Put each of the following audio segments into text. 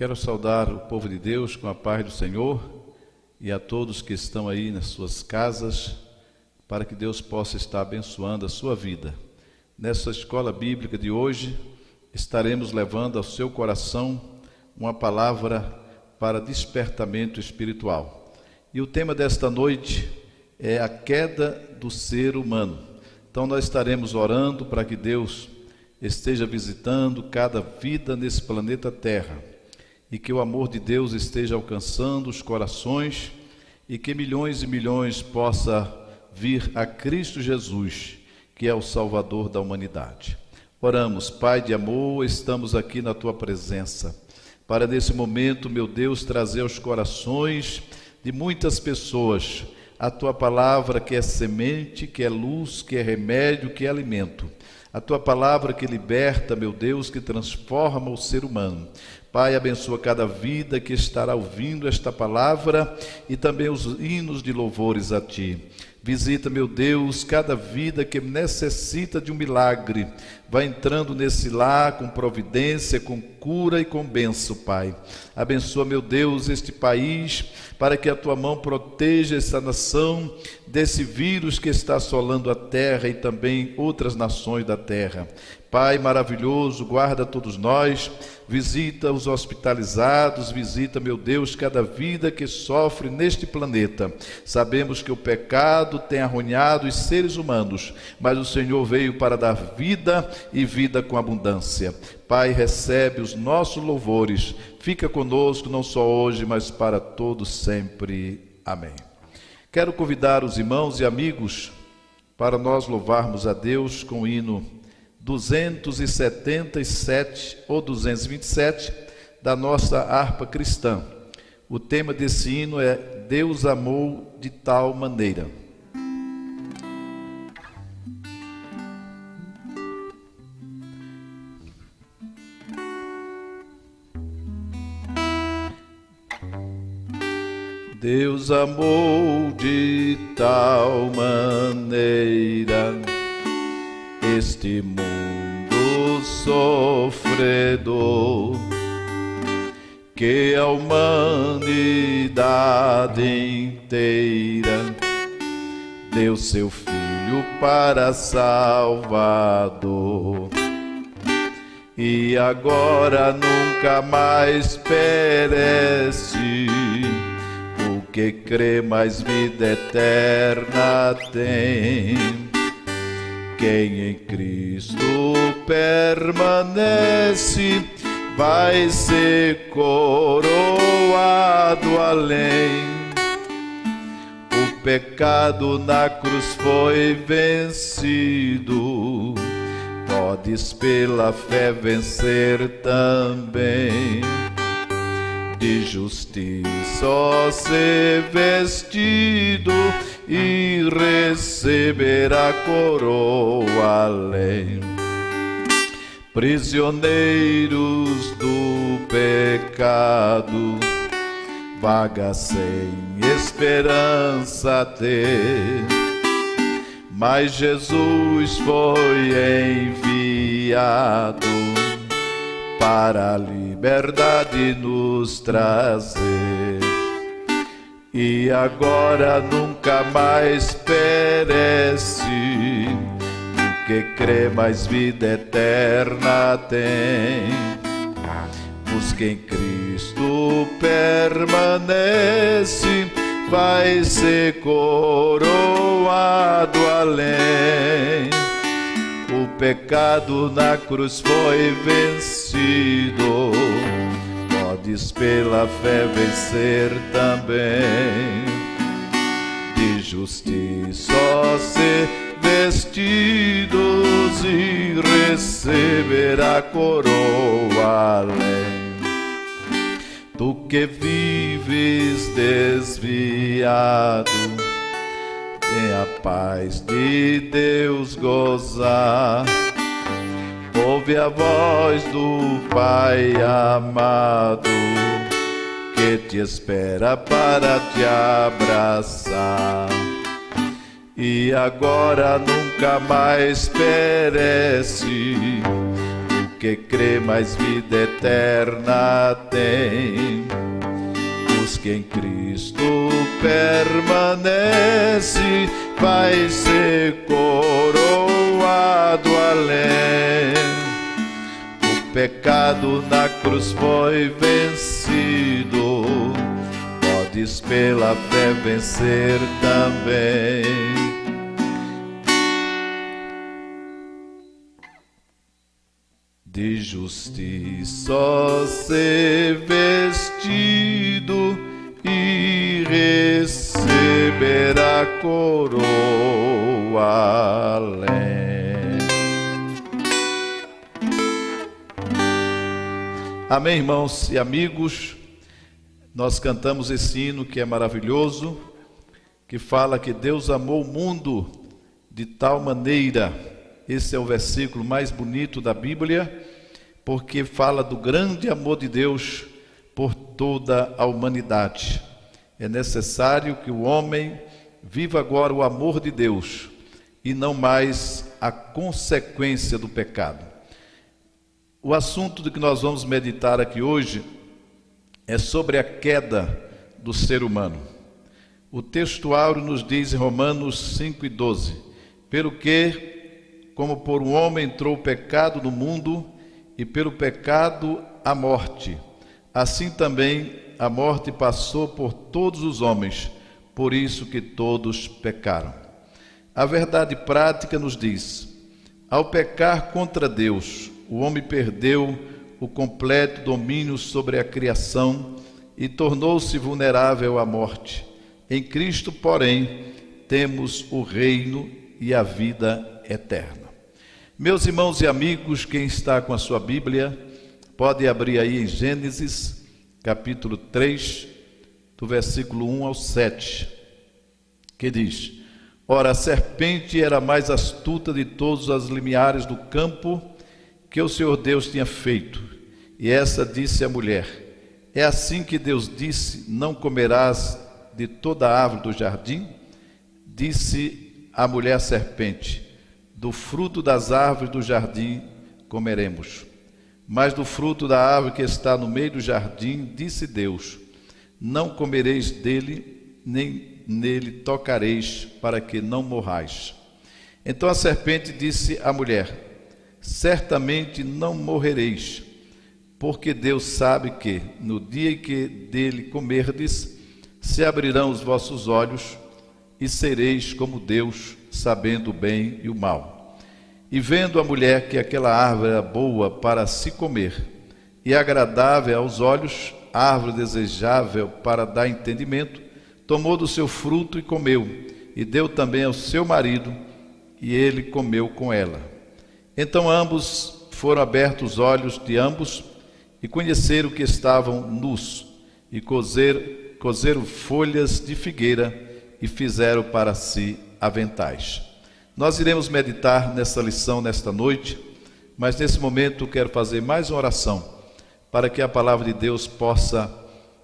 Quero saudar o povo de Deus com a paz do Senhor e a todos que estão aí nas suas casas, para que Deus possa estar abençoando a sua vida. Nessa escola bíblica de hoje, estaremos levando ao seu coração uma palavra para despertamento espiritual. E o tema desta noite é a queda do ser humano. Então nós estaremos orando para que Deus esteja visitando cada vida nesse planeta Terra, e que o amor de Deus esteja alcançando os corações e que milhões e milhões possa vir a Cristo Jesus, que é o Salvador da humanidade. Oramos, Pai de amor, estamos aqui na Tua presença, para nesse momento, meu Deus, trazer aos corações de muitas pessoas a Tua palavra, que é semente, que é luz, que é remédio, que é alimento. A Tua palavra que liberta, meu Deus, que transforma o ser humano. Pai, abençoa cada vida que estará ouvindo esta palavra e também os hinos de louvores a Ti. Visita, meu Deus, cada vida que necessita de um milagre. Vai entrando nesse lar com providência, com cura e com bênção, Pai. Abençoa, meu Deus, este país, para que a Tua mão proteja essa nação desse vírus que está assolando a terra e também outras nações da terra. Pai maravilhoso, guarda todos nós, visita os hospitalizados, visita, meu Deus, cada vida que sofre neste planeta. Sabemos que o pecado tem arruinado os seres humanos, mas o Senhor veio para dar vida e vida com abundância. Pai, recebe os nossos louvores, fica conosco não só hoje, mas para todos sempre. Amém. Quero convidar os irmãos e amigos para nós louvarmos a Deus com o hino 277 ou 227 da nossa harpa cristã. O tema desse hino é Deus amou de tal maneira. Deus amou de tal maneira este mundo sofredor, que a humanidade inteira deu seu Filho para Salvador. E agora nunca mais perece o que crê, mais vida eterna tem. Quem em Cristo permanece vai ser coroado além. O pecado na cruz foi vencido, podes pela fé vencer também. De justiça ser vestido e receber a coroa além. Prisioneiros do pecado, vaga sem esperança ter, mas Jesus foi enviado para a liberdade nos trazer. E agora nunca mais perece o que crê, mais vida eterna tem. Os que em Cristo permanece vai ser coroado além. O pecado na cruz foi vencido, podes pela fé vencer também. De justiça ser vestidos e receber a coroa além. Tu que vives desviado, tem a paz de Deus gozar. Ouve a voz do Pai amado, que te espera para te abraçar. E agora nunca mais perece que crê mais vida eterna tem. Os que em Cristo permanece vai ser coroado além. O pecado na cruz foi vencido, podes pela fé vencer também. De justiça ser vestido e receber a coroa além. Amém, irmãos e amigos. Nós cantamos esse hino que é maravilhoso, que fala que Deus amou o mundo de tal maneira. Esse é o versículo mais bonito da Bíblia, porque fala do grande amor de Deus por toda a humanidade. É necessário que o homem viva agora o amor de Deus e não mais a consequência do pecado. O assunto do que nós vamos meditar aqui hoje é sobre a queda do ser humano. O texto áureo nos diz em Romanos 5:12: pelo que, como por um homem entrou o pecado no mundo, e pelo pecado a morte, assim também a morte passou por todos os homens, por isso que todos pecaram. A verdade prática nos diz: ao pecar contra Deus, o homem perdeu o completo domínio sobre a criação e tornou-se vulnerável à morte. Em Cristo, porém, temos o reino e a vida eterna. Meus irmãos e amigos, quem está com a sua Bíblia, pode abrir aí em Gênesis, capítulo 3, do versículo 1 ao 7, que diz: ora, a serpente era mais astuta de todos os limiares do campo que o Senhor Deus tinha feito. E essa disse à mulher: é assim que Deus disse, não comerás de toda a árvore do jardim? Disse a mulher à serpente: do fruto das árvores do jardim comeremos, mas do fruto da árvore que está no meio do jardim, disse Deus: não comereis dele, nem nele tocareis, para que não morrais. Então a serpente disse à mulher: certamente não morrereis, porque Deus sabe que, no dia em que dele comerdes, se abrirão os vossos olhos, e sereis como Deus, sabendo o bem e o mal. E vendo a mulher que aquela árvore era boa para se comer, e agradável aos olhos, árvore desejável para dar entendimento, tomou do seu fruto e comeu, e deu também ao seu marido, e ele comeu com ela. Então ambos foram abertos os olhos de ambos, e conheceram que estavam nus, e cozeram folhas de figueira, e fizeram para si aventais. Nós iremos meditar nessa lição nesta noite, mas nesse momento quero fazer mais uma oração, para que a palavra de Deus possa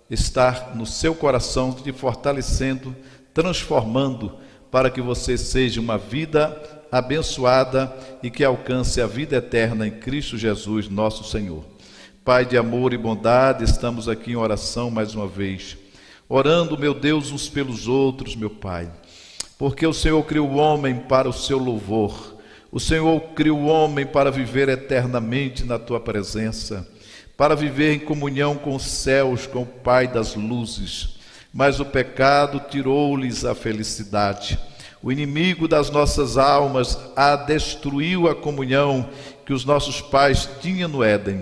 estar no seu coração, te fortalecendo, transformando, para que você seja uma vida abençoada e que alcance a vida eterna em Cristo Jesus, nosso Senhor. Pai de amor e bondade, estamos aqui em oração mais uma vez, orando, meu Deus, uns pelos outros, meu Pai, porque o Senhor criou o homem para o seu louvor, o Senhor criou o homem para viver eternamente na tua presença, para viver em comunhão com os céus, com o Pai das luzes, mas o pecado tirou-lhes a felicidade. O inimigo das nossas almas destruiu a comunhão que os nossos pais tinham no Éden.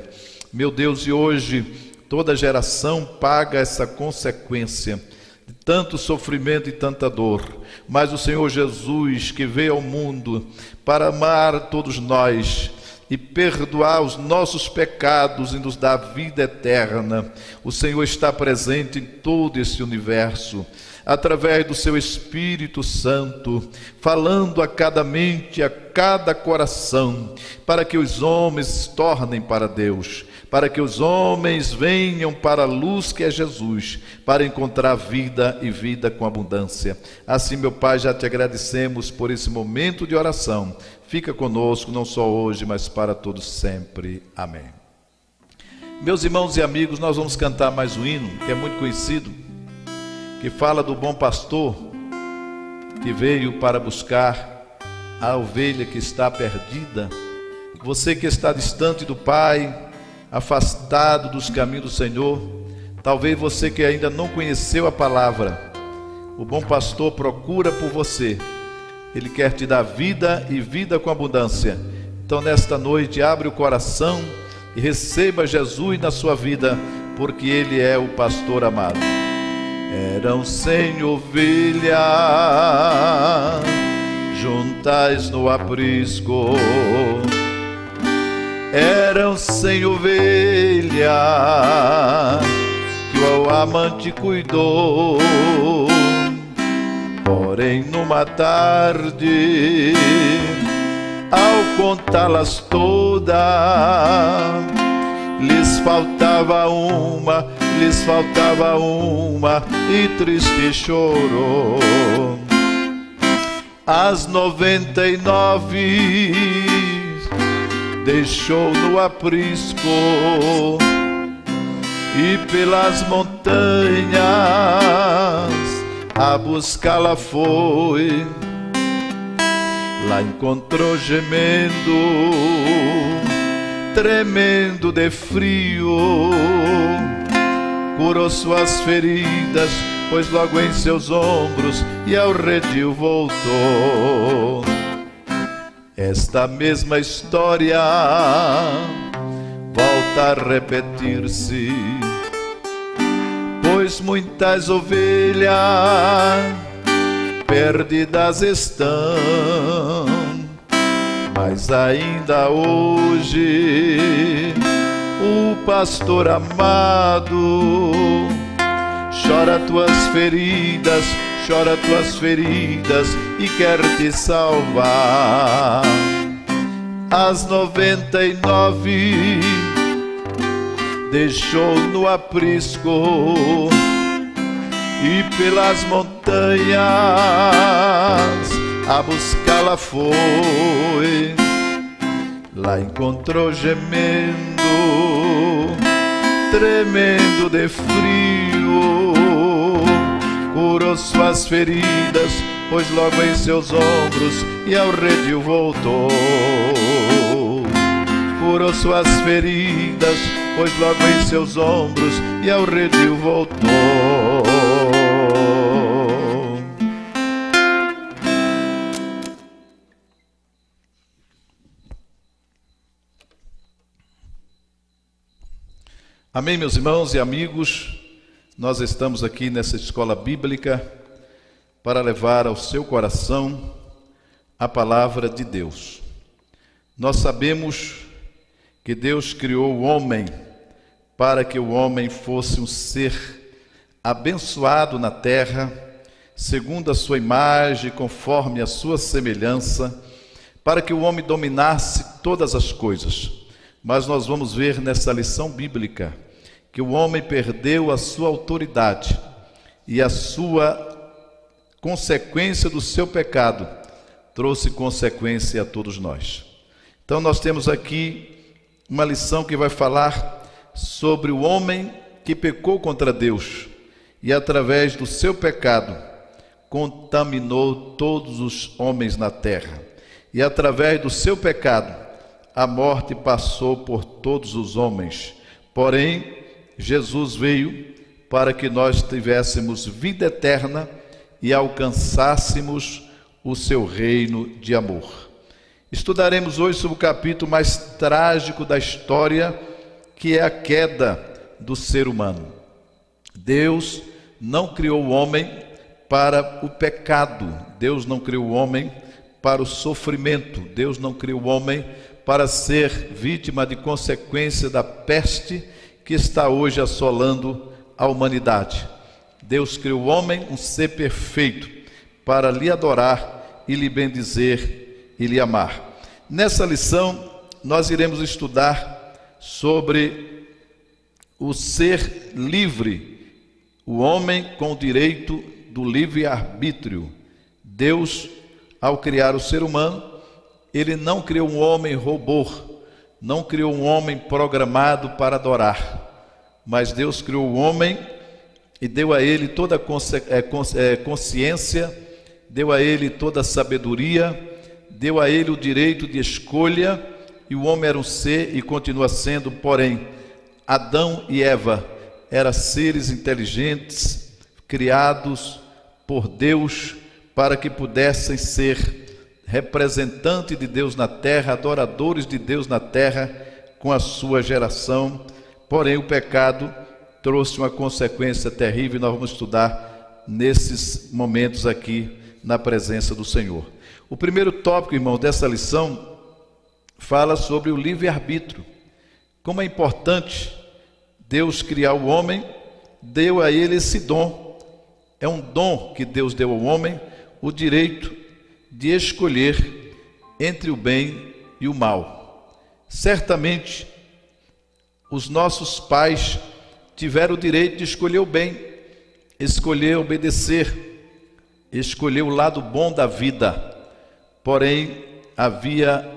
Meu Deus, e hoje toda geração paga essa consequência de tanto sofrimento e tanta dor. Mas o Senhor Jesus, que veio ao mundo para amar todos nós e perdoar os nossos pecados e nos dar vida eterna, o Senhor está presente em todo esse universo, através do seu Espírito Santo, falando a cada mente, a cada coração, para que os homens se tornem para Deus, para que os homens venham para a luz que é Jesus, para encontrar vida e vida com abundância. Assim, meu Pai, já te agradecemos por esse momento de oração. Fica conosco, não só hoje, mas para todos sempre. Amém. Meus irmãos e amigos, nós vamos cantar mais um hino, que é muito conhecido, que fala do bom pastor, que veio para buscar a ovelha que está perdida. Você que está distante do Pai, afastado dos caminhos do Senhor, talvez você que ainda não conheceu a palavra, o bom pastor procura por você. Ele quer te dar vida e vida com abundância. Então nesta noite abre o coração e receba Jesus na sua vida, porque Ele é o pastor amado. Eram 100 ovelhas juntas no aprisco, eram 100 ovelhas que o amante cuidou. Porém numa tarde, ao contá-las todas, lhes faltava uma, e triste chorou. As 99 deixou no aprisco e pelas montanhas a buscá-la foi. Lá encontrou gemendo, tremendo de frio, curou suas feridas, pôs logo em seus ombros e ao redil voltou. Esta mesma história volta a repetir-se, pois muitas ovelhas perdidas estão, mas ainda hoje o pastor amado chora tuas feridas e quer te salvar. As 99 deixou no aprisco e pelas montanhas a buscá-la foi. Lá encontrou gemendo, tremendo de frio, curou suas feridas, pôs logo em seus ombros e ao redil voltou. Curou suas feridas, pôs logo em seus ombros e ao redil voltou. Amém, meus irmãos e amigos. Nós estamos aqui nessa escola bíblica para levar ao seu coração a palavra de Deus. Nós sabemos que Deus criou o homem para que o homem fosse um ser abençoado na terra, segundo a sua imagem, conforme a sua semelhança, para que o homem dominasse todas as coisas. Mas nós vamos ver nessa lição bíblica que o homem perdeu a sua autoridade e a sua consequência do seu pecado trouxe consequência a todos nós. Então nós temos aqui uma lição que vai falar sobre o homem que pecou contra Deus e através do seu pecado contaminou todos os homens na terra. E através do seu pecado a morte passou por todos os homens. Porém, Jesus veio para que nós tivéssemos vida eterna e alcançássemos o seu reino de amor. Estudaremos hoje sobre o capítulo mais trágico da história, que é a queda do ser humano. Deus não criou o homem para o pecado, Deus não criou o homem para o sofrimento, Deus não criou o homem para ser vítima de consequência da peste que está hoje assolando a humanidade. Deus criou o homem, um ser perfeito, para lhe adorar e lhe bendizer e lhe amar. Nessa lição, nós iremos estudar sobre o ser livre, o homem com o direito do livre-arbítrio. Deus, ao criar o ser humano, ele não criou um homem robô, não criou um homem programado para adorar, mas Deus criou o homem e deu a ele toda a consciência, deu a ele toda a sabedoria, deu a ele o direito de escolha, e o homem era um ser e continua sendo, porém, Adão e Eva eram seres inteligentes, criados por Deus, para que pudessem ser representantes de Deus na terra, adoradores de Deus na terra, com a sua geração. Porém, o pecado trouxe uma consequência terrível, e nós vamos estudar nesses momentos aqui, na presença do Senhor. O primeiro tópico, irmão, dessa lição, fala sobre o livre-arbítrio. Como é importante Deus criar o homem, deu a ele esse dom. É um dom que Deus deu ao homem, o direito de escolher entre o bem e o mal. Certamente, os nossos pais tiveram o direito de escolher o bem, escolher obedecer, escolher o lado bom da vida. Porém, havia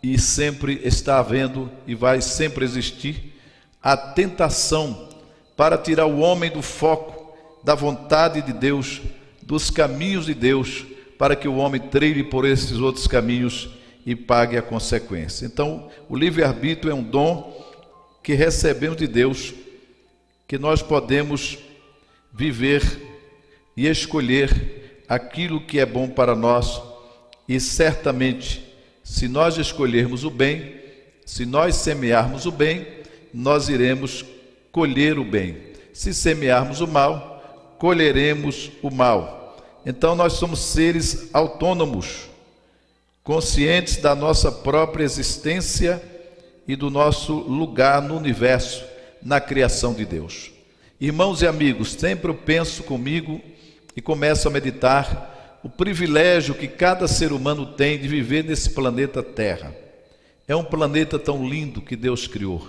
e sempre está havendo e vai sempre existir a tentação para tirar o homem do foco, da vontade de Deus, dos caminhos de Deus, para que o homem trilhe por esses outros caminhos e pague a consequência. Então, o livre-arbítrio é um dom que recebemos de Deus, que nós podemos viver e escolher aquilo que é bom para nós, e certamente, se nós escolhermos o bem, se nós semearmos o bem, nós iremos colher o bem. Se semearmos o mal, colheremos o mal. Então nós somos seres autônomos, conscientes da nossa própria existência e do nosso lugar no universo, na criação de Deus. Irmãos e amigos, sempre eu penso comigo e começo a meditar o privilégio que cada ser humano tem de viver nesse planeta Terra. É um planeta tão lindo que Deus criou.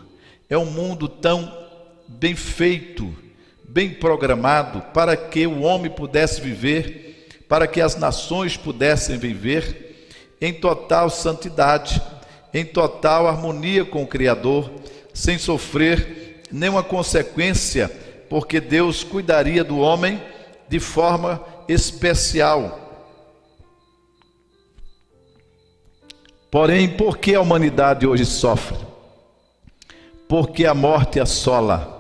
É um mundo tão bem feito, bem programado, para que o homem pudesse viver, para que as nações pudessem viver em total santidade, em total harmonia com o Criador, sem sofrer nenhuma consequência, porque Deus cuidaria do homem de forma especial. Porém, por que a humanidade hoje sofre? Porque a morte assola,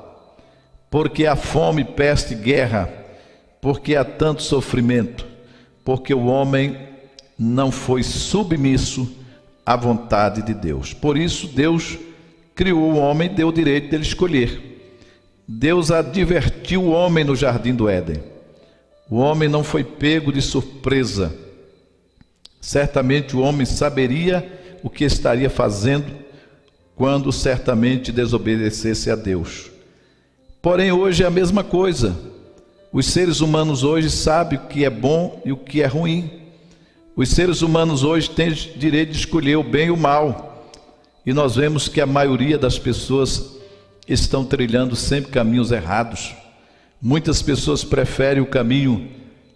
porque há fome, peste, guerra, porque há tanto sofrimento, porque o homem não foi submisso à vontade de Deus. Por isso, Deus criou o homem e deu o direito dele escolher. Deus advertiu o homem no jardim do Éden. O homem não foi pego de surpresa. Certamente o homem saberia o que estaria fazendo quando certamente desobedecesse a Deus. Porém, hoje é a mesma coisa. Os seres humanos hoje sabem o que é bom e o que é ruim. Os seres humanos hoje têm direito de escolher o bem e o mal. E nós vemos que a maioria das pessoas estão trilhando sempre caminhos errados. Muitas pessoas preferem o caminho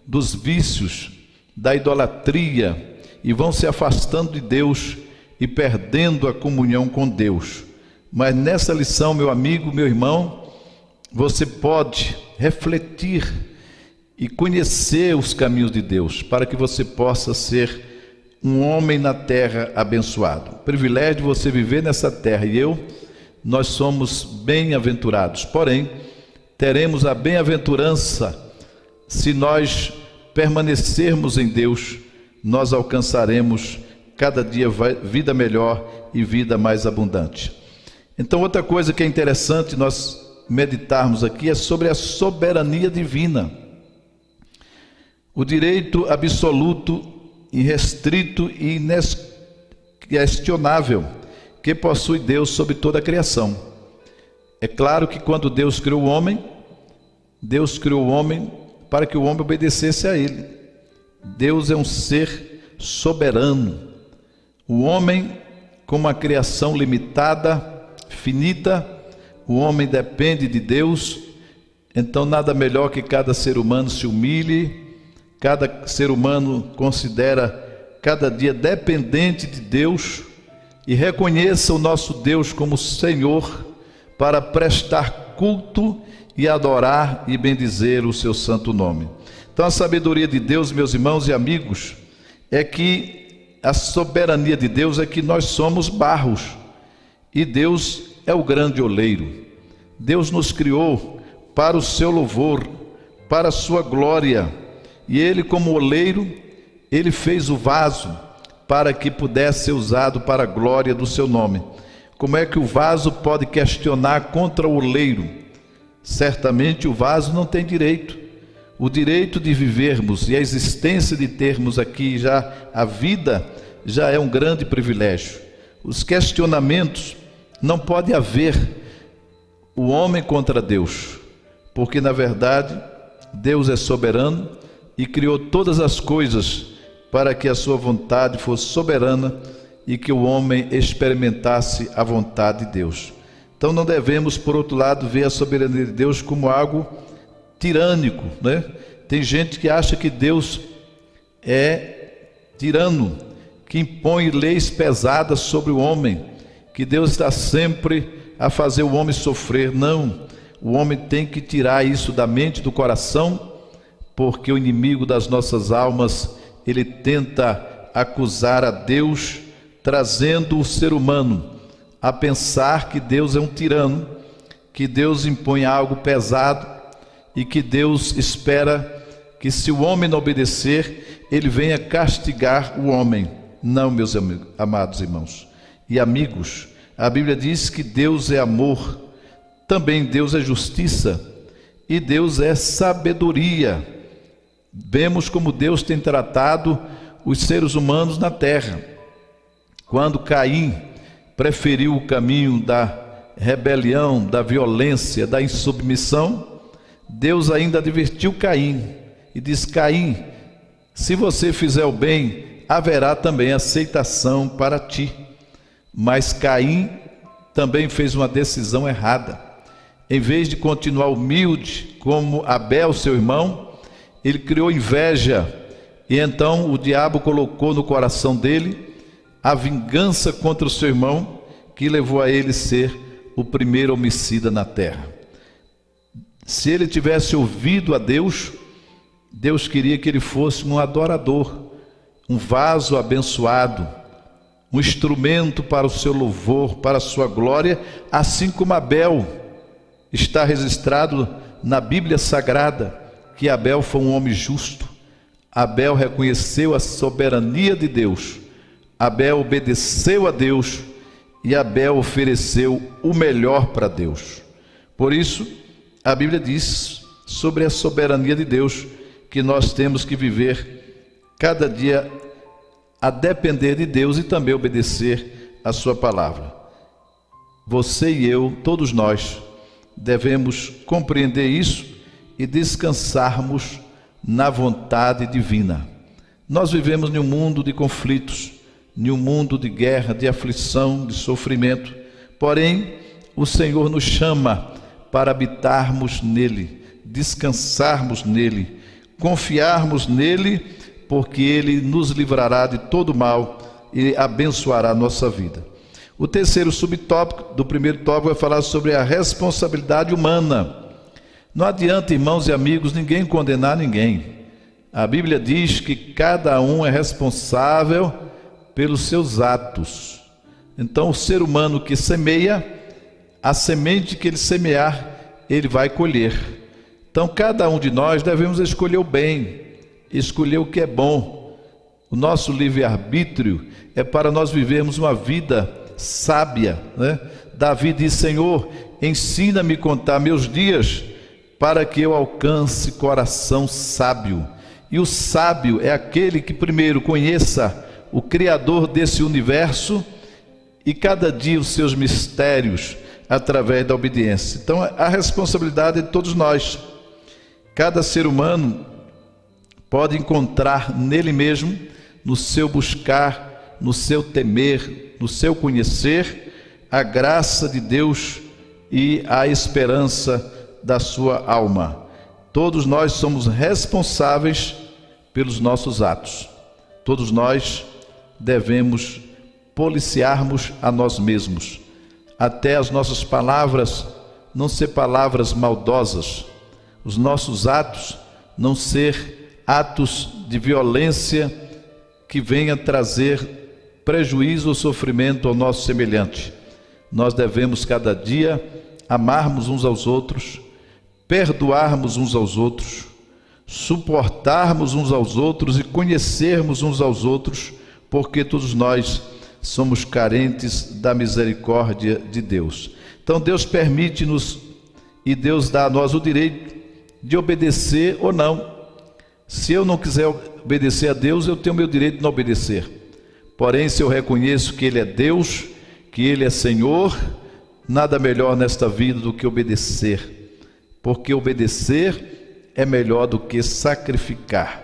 dos vícios, da idolatria, e vão se afastando de Deus e perdendo a comunhão com Deus. Mas nessa lição, meu amigo, meu irmão, você pode refletir e conhecer os caminhos de Deus, para que você possa ser um homem na terra abençoado. O privilégio de você viver nessa terra e nós somos bem-aventurados. Porém, teremos a bem-aventurança se nós permanecermos em Deus. Nós alcançaremos cada dia vida melhor e vida mais abundante. Então, outra coisa que é interessante nós meditarmos aqui é sobre a soberania divina. O direito absoluto, irrestrito e inquestionável que possui Deus sobre toda a criação. É claro que quando Deus criou o homem, Deus criou o homem para que o homem obedecesse a Ele. Deus é um ser soberano. O homem, com uma criação limitada, finita, o homem depende de Deus, então nada melhor que cada ser humano se humilhe, cada ser humano considera cada dia dependente de Deus e reconheça o nosso Deus como Senhor para prestar culto e adorar e bendizer o seu santo nome. Então a sabedoria de Deus, meus irmãos e amigos, é que a soberania de Deus é que nós somos barros e Deus é o grande oleiro. Deus nos criou para o seu louvor, para a sua glória, e Ele, como oleiro, Ele fez o vaso para que pudesse ser usado para a glória do seu nome. Como é que o vaso pode questionar contra o oleiro? Certamente o vaso não tem direito. O direito de vivermos e a existência de termos aqui já a vida já é um grande privilégio. Os questionamentos não pode haver o homem contra Deus, porque na verdade Deus é soberano e criou todas as coisas para que a sua vontade fosse soberana e que o homem experimentasse a vontade de Deus. Então não devemos, por outro lado, ver a soberania de Deus como algo tirânico, né? Tem gente que acha que Deus é tirano, que impõe leis pesadas sobre o homem, que Deus está sempre a fazer o homem sofrer. Não, o homem tem que tirar isso da mente e do coração, porque o inimigo das nossas almas, ele tenta acusar a Deus, trazendo o ser humano a pensar que Deus é um tirano, que Deus impõe algo pesado e que Deus espera que, se o homem não obedecer, ele venha castigar o homem. Não, meus amados irmãos e amigos, a Bíblia diz que Deus é amor, também Deus é justiça e Deus é sabedoria. Vemos como Deus tem tratado os seres humanos na terra. Quando Caim preferiu o caminho da rebelião, da violência, da insubmissão, Deus ainda advertiu Caim e diz: Caim, se você fizer o bem, haverá também aceitação para ti. Mas Caim também fez uma decisão errada. Em vez de continuar humilde como Abel, seu irmão, ele criou inveja, e então o diabo colocou no coração dele a vingança contra o seu irmão, que levou a ele ser o primeiro homicida na terra. Se ele tivesse ouvido a Deus, Deus queria que ele fosse um adorador, um vaso abençoado, um instrumento para o seu louvor, para a sua glória, assim como Abel. Está registrado na Bíblia Sagrada que Abel foi um homem justo. Abel reconheceu a soberania de Deus, Abel obedeceu a Deus e Abel ofereceu o melhor para Deus. Por isso, a Bíblia diz sobre a soberania de Deus que nós temos que viver cada dia a depender de Deus e também obedecer a sua palavra. Você e eu, todos nós, devemos compreender isso e descansarmos na vontade divina. Nós vivemos em um mundo de conflitos, em um mundo de guerra, de aflição, de sofrimento. Porém, o Senhor nos chama para habitarmos nele, descansarmos nele, confiarmos nele, porque ele nos livrará de todo mal e abençoará a nossa vida. O terceiro subtópico do primeiro tópico vai falar sobre a responsabilidade humana. Não adianta, irmãos e amigos, ninguém condenar ninguém. A Bíblia diz que cada um é responsável pelos seus atos. Então, o ser humano que semeia, a semente que ele semear, ele vai colher. Então, cada um de nós devemos escolher o bem, escolher o que é bom. O nosso livre-arbítrio é para nós vivermos uma vida sábia, né? Davi diz: Senhor, ensina-me a contar meus dias, para que eu alcance coração sábio. E o sábio é aquele que primeiro conheça o Criador desse universo e cada dia os seus mistérios através da obediência. Então, a responsabilidade é de todos nós. Cada ser humano pode encontrar nele mesmo, no seu buscar, no seu temer, no seu conhecer, a graça de Deus e a esperança da sua alma. Todos nós somos responsáveis pelos nossos atos. Todos nós devemos policiarmos a nós mesmos, até as nossas palavras não ser palavras maldosas, os nossos atos não ser atos de violência que venha trazer prejuízo ou sofrimento ao nosso semelhante. Nós devemos cada dia amarmos uns aos outros, perdoarmos uns aos outros, suportarmos uns aos outros e conhecermos uns aos outros, porque todos nós somos carentes da misericórdia de Deus. Então Deus permite-nos e Deus dá a nós o direito de obedecer ou não. Se eu não quiser obedecer a Deus, eu tenho o meu direito de não obedecer. Porém, se eu reconheço que Ele é Deus, que Ele é Senhor, nada melhor nesta vida do que obedecer, porque obedecer é melhor do que sacrificar.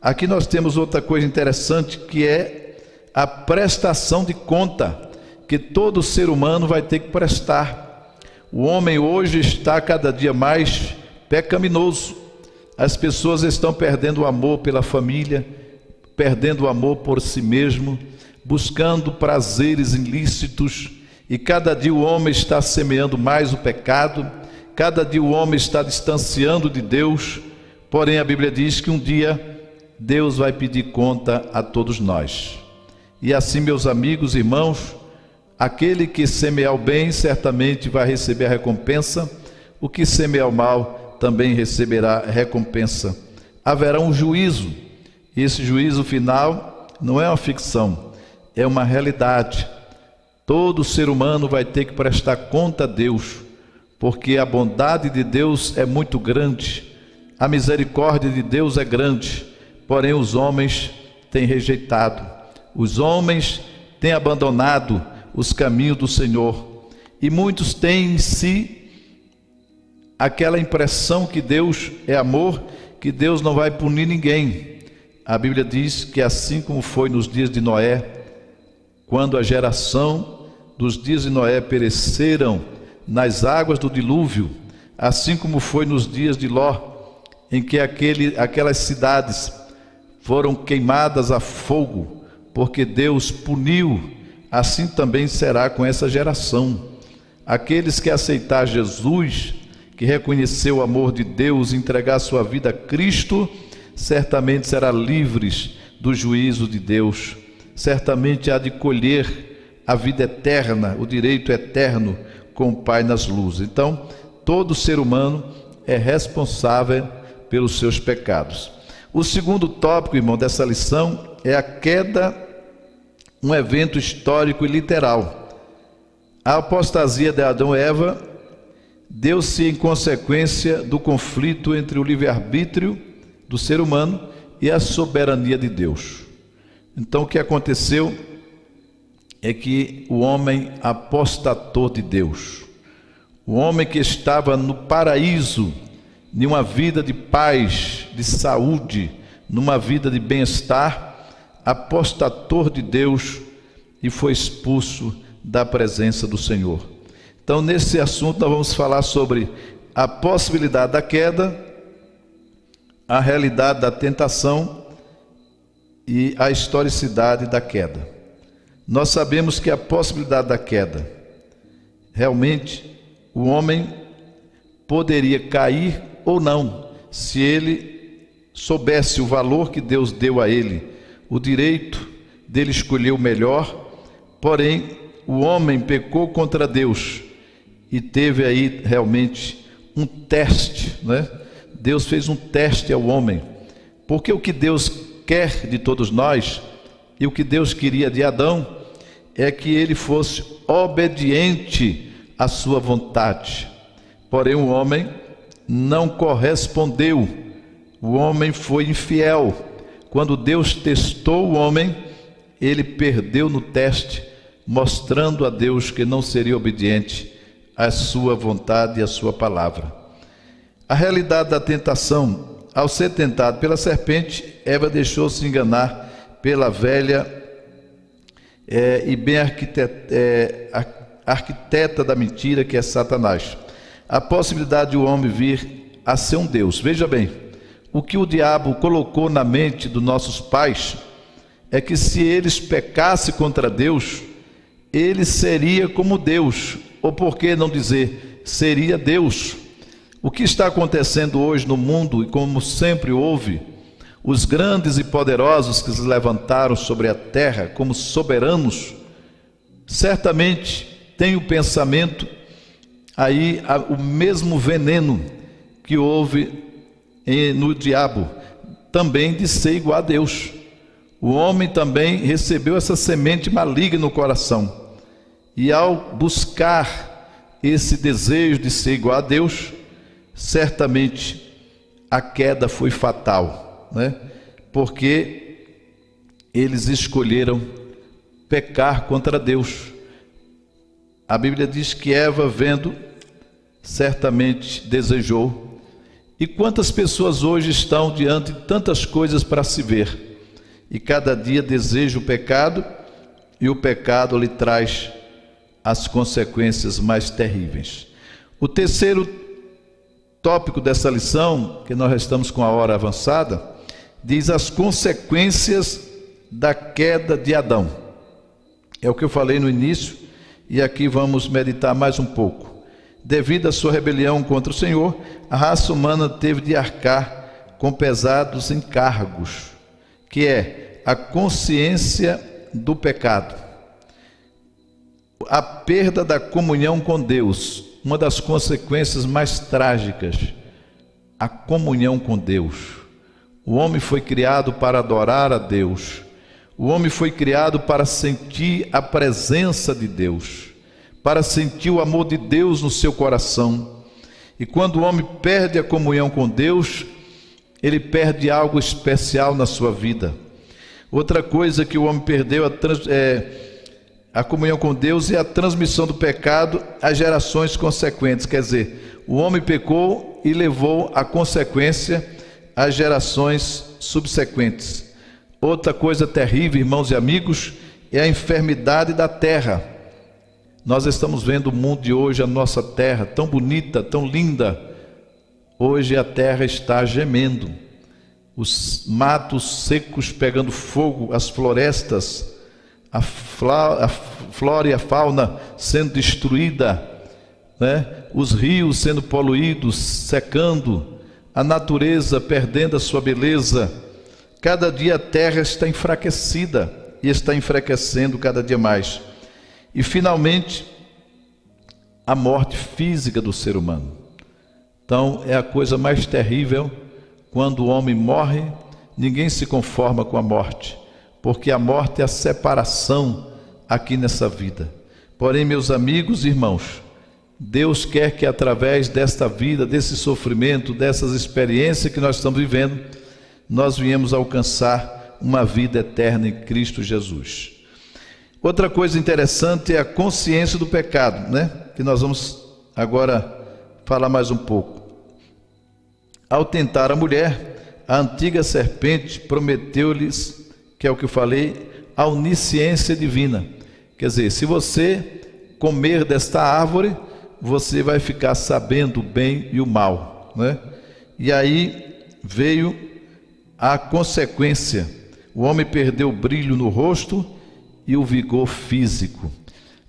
Aqui nós temos outra coisa interessante, que é a prestação de conta que todo ser humano vai ter que prestar. O homem hoje está cada dia mais pecaminoso. As pessoas estão perdendo o amor pela família, perdendo o amor por si mesmo, buscando prazeres ilícitos, e cada dia o homem está semeando mais o pecado, cada dia o homem está distanciando de Deus. Porém a Bíblia diz que um dia Deus vai pedir conta a todos nós. E assim, meus amigos, irmãos, aquele que semear o bem certamente vai receber a recompensa, o que semear o mal também receberá recompensa. Haverá um juízo, e esse juízo final não é uma ficção, é uma realidade. Todo ser humano vai ter que prestar conta a Deus, porque a bondade de Deus é muito grande, a misericórdia de Deus é grande, porém os homens têm rejeitado. Os homens têm abandonado os caminhos do Senhor, e muitos têm em si aquela impressão que Deus é amor, que Deus não vai punir ninguém. A Bíblia diz que assim como foi nos dias de Noé, quando a geração dos dias de Noé pereceram nas águas do dilúvio, assim como foi nos dias de Ló, em que aquelas cidades foram queimadas a fogo, porque Deus puniu, assim também será com essa geração. Aqueles que aceitar Jesus, que reconheceu o amor de Deus, entregar sua vida a Cristo, certamente será livres do juízo de Deus, certamente há de colher a vida eterna, o direito eterno com o Pai nas luzes. Então, todo ser humano é responsável pelos seus pecados. O segundo tópico, irmão, dessa lição é a queda, um evento histórico e literal. A apostasia de Adão e Eva deu-se em consequência do conflito entre o livre-arbítrio do ser humano e a soberania de Deus. Então o que aconteceu é que o homem apostatou de Deus. O homem que estava no paraíso, numa vida de paz, de saúde, numa vida de bem-estar, apostatou de Deus e foi expulso da presença do Senhor. Então, nesse assunto, nós vamos falar sobre a possibilidade da queda, a realidade da tentação e a historicidade da queda. Nós sabemos que a possibilidade da queda, realmente, o homem poderia cair ou não, se ele soubesse o valor que Deus deu a ele, o direito dele escolher o melhor. Porém, o homem pecou contra Deus e teve aí realmente um teste, né? Deus fez um teste ao homem, porque o que Deus quer de todos nós e o que Deus queria de Adão é que ele fosse obediente à sua vontade. Porém, o homem não correspondeu, o homem foi infiel. Quando Deus testou o homem, ele perdeu no teste, mostrando a Deus que não seria obediente à sua vontade e à sua palavra. A realidade da tentação: ao ser tentado pela serpente, Eva deixou-se enganar pela velha e bem arquiteta da mentira, que é Satanás. A possibilidade de o homem vir a ser um Deus. Veja bem, o que o diabo colocou na mente dos nossos pais é que se eles pecassem contra Deus, ele seria como Deus, ou por que não dizer, seria Deus. O que está acontecendo hoje no mundo, e como sempre houve, os grandes e poderosos que se levantaram sobre a terra como soberanos, certamente têm o pensamento aí, o mesmo veneno que houve no diabo, também de ser igual a Deus. O homem também recebeu essa semente maligna no coração, e ao buscar esse desejo de ser igual a Deus, certamente a queda foi fatal, né? Porque eles escolheram pecar contra Deus. A Bíblia diz que Eva, vendo, certamente desejou. E quantas pessoas hoje estão diante de tantas coisas para se ver, e cada dia deseja o pecado, e o pecado lhe traz as consequências mais terríveis. O terceiro tópico dessa lição, que nós estamos com a hora avançada, diz as consequências da queda de Adão. É o que eu falei no início, e aqui vamos meditar mais um pouco. Devido à sua rebelião contra o Senhor, a raça humana teve de arcar com pesados encargos, que é a consciência do pecado, a perda da comunhão com Deus, uma das consequências mais trágicas, a comunhão com Deus. O homem foi criado para adorar a Deus, o homem foi criado para sentir a presença de Deus, para sentir o amor de Deus no seu coração. E quando o homem perde a comunhão com Deus, ele perde algo especial na sua vida. Outra coisa que o homem perdeu a comunhão com Deus e a transmissão do pecado às gerações consequentes. Quer dizer, o homem pecou e levou a consequência às gerações subsequentes. Outra coisa terrível, irmãos e amigos, é a enfermidade da terra. Nós estamos vendo o mundo de hoje, a nossa terra, tão bonita, tão linda. Hoje a terra está gemendo. Os matos secos pegando fogo, as florestas, a flora e a fauna sendo destruída, né? Os rios sendo poluídos, secando, a natureza perdendo a sua beleza. Cada dia a terra está enfraquecida e está enfraquecendo cada dia mais. E finalmente, a morte física do ser humano. Então é a coisa mais terrível. Quando o homem morre, ninguém se conforma com a morte, porque a morte é a separação aqui nessa vida. Porém, meus amigos e irmãos, Deus quer que através desta vida, desse sofrimento, dessas experiências que nós estamos vivendo, nós viemos alcançar uma vida eterna em Cristo Jesus. Outra coisa interessante é a consciência do pecado, né? Que nós vamos agora falar mais um pouco. Ao tentar a mulher, a antiga serpente prometeu-lhes, que é o que eu falei, a onisciência divina. Quer dizer, se você comer desta árvore, você vai ficar sabendo o bem e o mal, né? E aí veio a consequência. O homem perdeu o brilho no rosto e o vigor físico.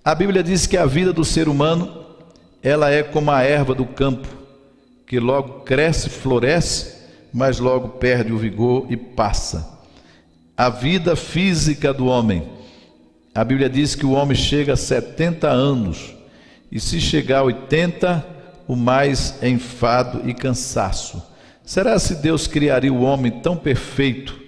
A Bíblia diz que a vida do ser humano, ela é como a erva do campo, que logo cresce, floresce, mas logo perde o vigor e passa. A vida física do homem, a Bíblia diz que o homem chega a 70 anos, e se chegar a 80, o mais é enfado e cansaço. Será se Deus criaria o homem tão perfeito,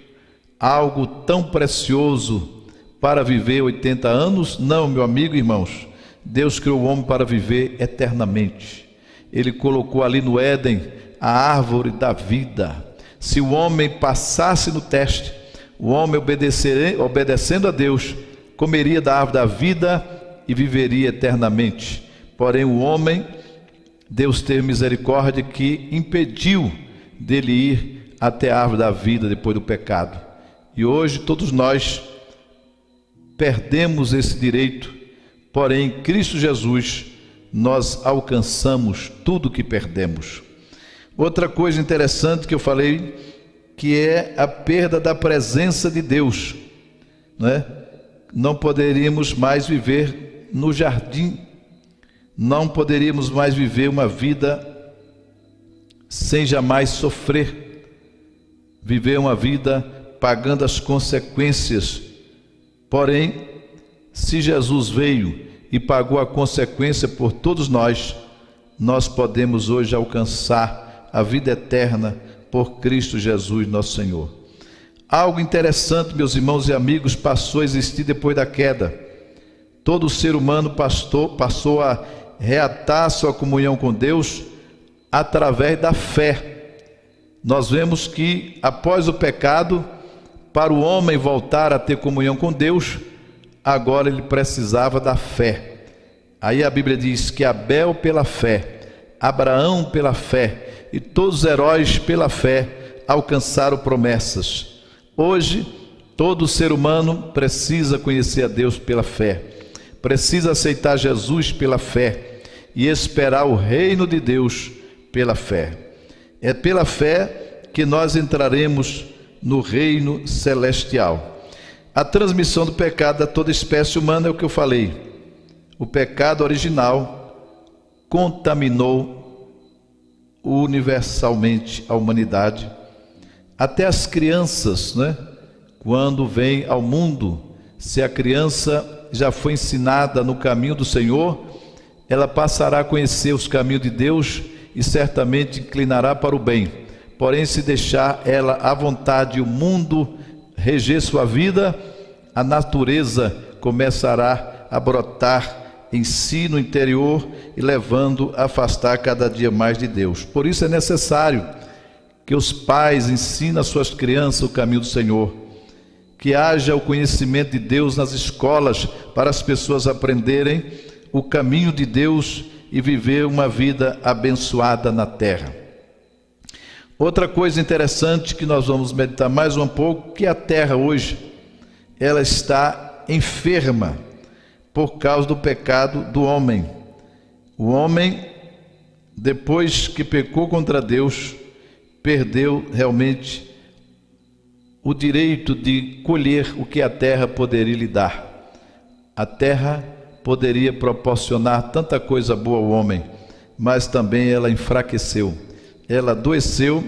algo tão precioso, para viver 80 anos? Não, meu amigo e irmãos, Deus criou o homem para viver eternamente. Ele colocou ali no Éden a árvore da vida. Se o homem passasse no teste, o homem obedecendo a Deus, comeria da árvore da vida e viveria eternamente. Porém o homem, Deus teve misericórdia que impediu dele ir até a árvore da vida depois do pecado. E hoje todos nós perdemos esse direito porém em Cristo Jesus nós alcançamos tudo que perdemos. Outra coisa interessante que eu falei, que é a perda da presença de Deus, né? Não poderíamos mais viver no jardim, não poderíamos mais viver uma vida sem jamais sofrer, viver uma vida pagando as consequências. Porém, se Jesus veio e pagou a consequência por todos nós, nós podemos hoje alcançar a vida eterna por Cristo Jesus, nosso Senhor. Algo interessante, meus irmãos e amigos, passou a existir depois da queda. Todo ser humano passou a reatar sua comunhão com Deus através da fé. Nós vemos que após o pecado, para o homem voltar a ter comunhão com Deus, agora ele precisava da fé. Aí a Bíblia diz que Abel pela fé, Abraão pela fé e todos os heróis pela fé alcançaram promessas. Hoje, todo ser humano precisa conhecer a Deus pela fé, precisa aceitar Jesus pela fé e esperar o reino de Deus pela fé. É pela fé que nós entraremos no reino celestial. A transmissão do pecado a toda espécie humana é o que eu falei. O pecado original contaminou universalmente a humanidade. Até as crianças, né? Quando vêm ao mundo, se a criança já foi ensinada no caminho do Senhor, ela passará a conhecer os caminhos de Deus e certamente inclinará para o bem. Porém, se deixar ela à vontade e o mundo reger sua vida, a natureza começará a brotar em si no interior e levando a afastar cada dia mais de Deus. Por isso é necessário que os pais ensinem às suas crianças o caminho do Senhor, que haja o conhecimento de Deus nas escolas para as pessoas aprenderem o caminho de Deus e viver uma vida abençoada na terra. Outra coisa interessante que nós vamos meditar mais um pouco, que a terra hoje, ela está enferma por causa do pecado do homem. O homem, depois que pecou contra Deus, perdeu realmente o direito de colher o que a terra poderia lhe dar. A terra poderia proporcionar tanta coisa boa ao homem, mas também ela enfraqueceu, ela adoeceu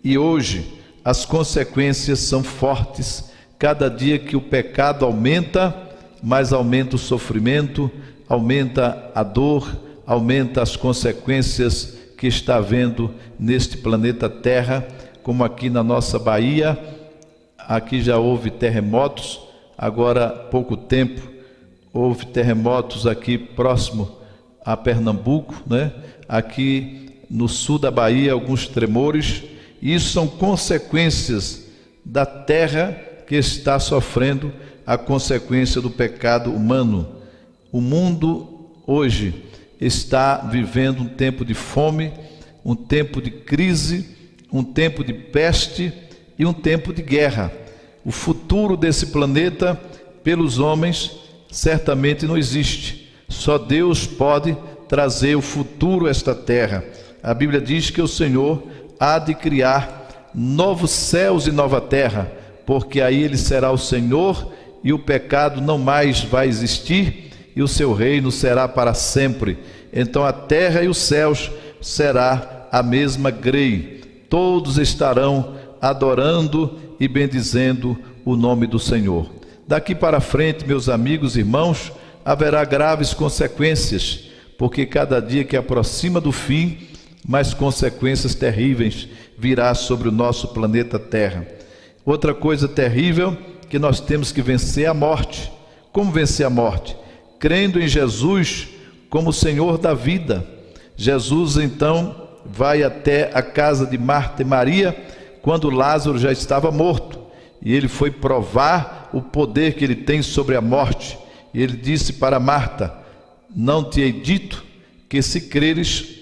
e hoje as consequências são fortes. Cada dia que o pecado aumenta, mais aumenta o sofrimento, aumenta a dor, aumenta as consequências que está havendo neste planeta Terra, como aqui na nossa Bahia. Aqui já houve terremotos, agora há pouco tempo houve terremotos aqui próximo a Pernambuco, né? Aqui no sul da Bahia alguns tremores. Isso são consequências da terra que está sofrendo a consequência do pecado humano. O mundo hoje está vivendo um tempo de fome, um tempo de crise, um tempo de peste e um tempo de guerra. O futuro desse planeta, pelos homens, certamente não existe. Só Deus pode trazer o futuro a esta terra. A Bíblia diz que o Senhor há de criar novos céus e nova terra, porque aí Ele será o Senhor e o pecado não mais vai existir e o seu reino será para sempre. Então a terra e os céus será a mesma grei. Todos estarão adorando e bendizendo o nome do Senhor. Daqui para frente, meus amigos e irmãos, haverá graves consequências, porque cada dia que aproxima do fim, mais consequências terríveis virá sobre o nosso planeta Terra. Outra coisa terrível, que nós temos que vencer a morte. Como vencer a morte? Crendo em Jesus como Senhor da vida. Jesus então vai até a casa de Marta e Maria, quando Lázaro já estava morto, e ele foi provar o poder que ele tem sobre a morte. E ele disse para Marta: não te hei dito que se creres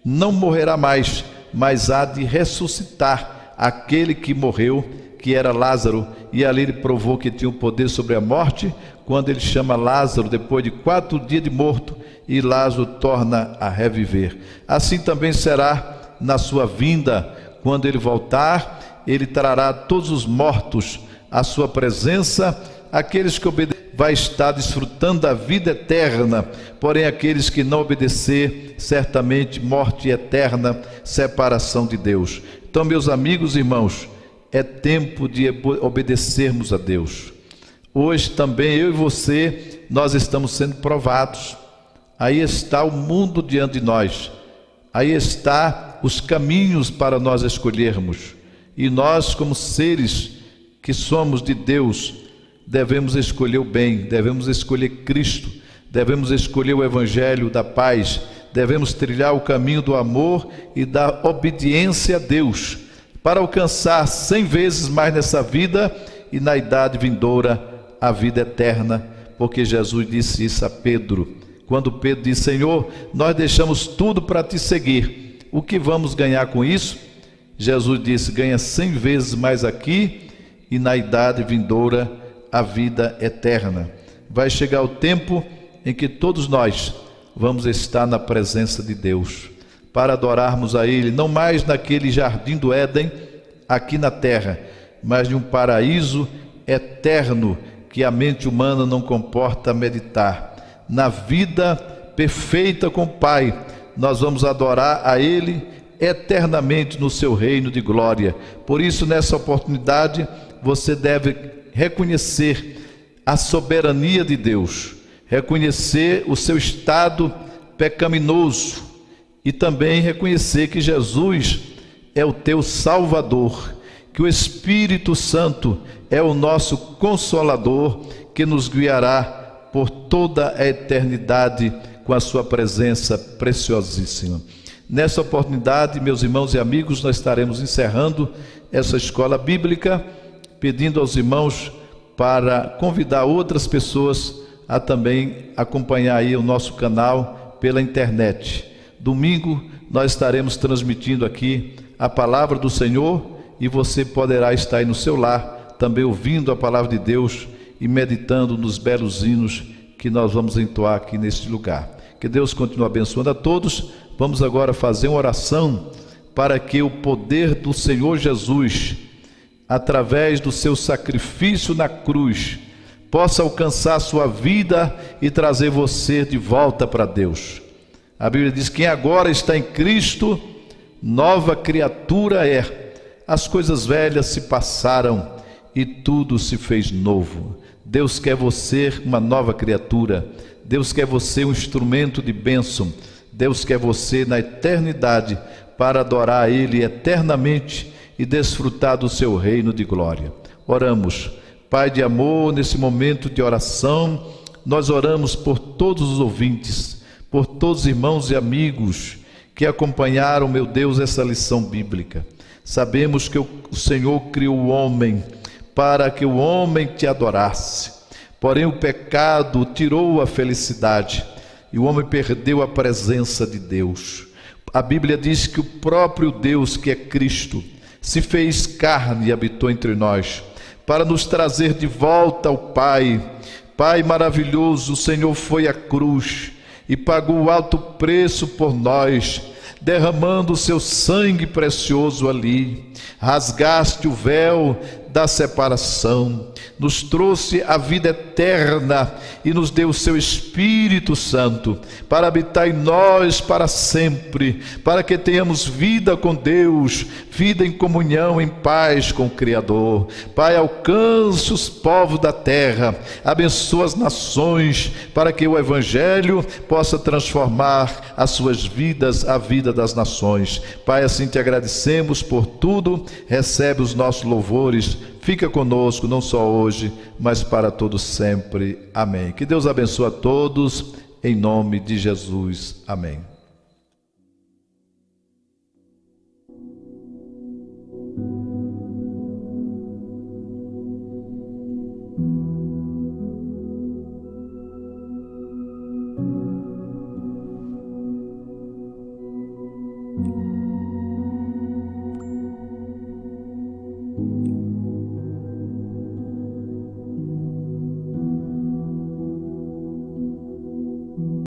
não morrerá mais, mas há de ressuscitar aquele que morreu, que era Lázaro, e ali ele provou que tinha o poder sobre a morte, quando ele chama Lázaro depois de 4 dias de morto, e Lázaro torna a reviver. Assim também será na sua vinda, quando ele voltar, ele trará todos os mortos à sua presença, aqueles que obedecerem vai estar desfrutando da vida eterna, porém aqueles que não obedecer, certamente morte eterna, separação de Deus. Então, meus amigos e irmãos, é tempo de obedecermos a Deus. Hoje também eu e você, nós estamos sendo provados. Aí está o mundo diante de nós, aí está os caminhos para nós escolhermos, e nós, como seres que somos de Deus, devemos escolher o bem, devemos escolher Cristo, devemos escolher o Evangelho da paz, devemos trilhar o caminho do amor e da obediência a Deus, para alcançar 100 vezes mais nessa vida e na idade vindoura a vida eterna, porque Jesus disse isso a Pedro, quando Pedro disse: Senhor, nós deixamos tudo para te seguir, o que vamos ganhar com isso? Jesus disse: ganha 100 vezes mais aqui e na idade vindoura a vida eterna. Vai chegar o tempo em que todos nós vamos estar na presença de Deus, para adorarmos a Ele, não mais naquele jardim do Éden, aqui na terra, mas de um paraíso eterno, que a mente humana não comporta meditar. Na vida perfeita com o Pai, nós vamos adorar a Ele eternamente no seu reino de glória. Por isso, nessa oportunidade, você deve reconhecer a soberania de Deus, reconhecer o seu estado pecaminoso e também reconhecer que Jesus é o teu Salvador, que o Espírito Santo é o nosso Consolador, que nos guiará por toda a eternidade com a sua presença preciosíssima. Nessa oportunidade, meus irmãos e amigos, nós estaremos encerrando essa escola bíblica, pedindo aos irmãos para convidar outras pessoas a também acompanhar aí o nosso canal pela internet. Domingo nós estaremos transmitindo aqui a palavra do Senhor e você poderá estar aí no seu lar, também ouvindo a palavra de Deus e meditando nos belos hinos que nós vamos entoar aqui neste lugar. Que Deus continue abençoando a todos. Vamos agora fazer uma oração para que o poder do Senhor Jesus, através do seu sacrifício na cruz, possa alcançar a sua vida e trazer você de volta para Deus. A Bíblia diz: quem agora está em Cristo, nova criatura é. As coisas velhas se passaram e tudo se fez novo. Deus quer você uma nova criatura. Deus quer você um instrumento de bênção. Deus quer você na eternidade para adorar a Ele eternamente e desfrutar do seu reino de glória. Oramos. Pai de amor, nesse momento de oração, nós oramos por todos os ouvintes, por todos os irmãos e amigos que acompanharam, meu Deus, essa lição bíblica. Sabemos que o Senhor criou o homem para que o homem te adorasse, porém o pecado tirou a felicidade e o homem perdeu a presença de Deus. A Bíblia diz que o próprio Deus, que é Cristo, se fez carne e habitou entre nós, para nos trazer de volta ao Pai. Pai maravilhoso, o Senhor foi à cruz e pagou o alto preço por nós, derramando o seu sangue precioso ali. Rasgaste o véu da separação, nos trouxe a vida eterna e nos deu o seu Espírito Santo para habitar em nós para sempre, para que tenhamos vida com Deus, vida em comunhão, em paz com o Criador. Pai, alcance os povos da terra, abençoa as nações, para que o Evangelho possa transformar as suas vidas, a vida das nações. Pai, assim te agradecemos por tudo, recebe os nossos louvores, fica conosco, não só hoje, mas para todos sempre. Amém. Que Deus abençoe a todos, em nome de Jesus. Amém.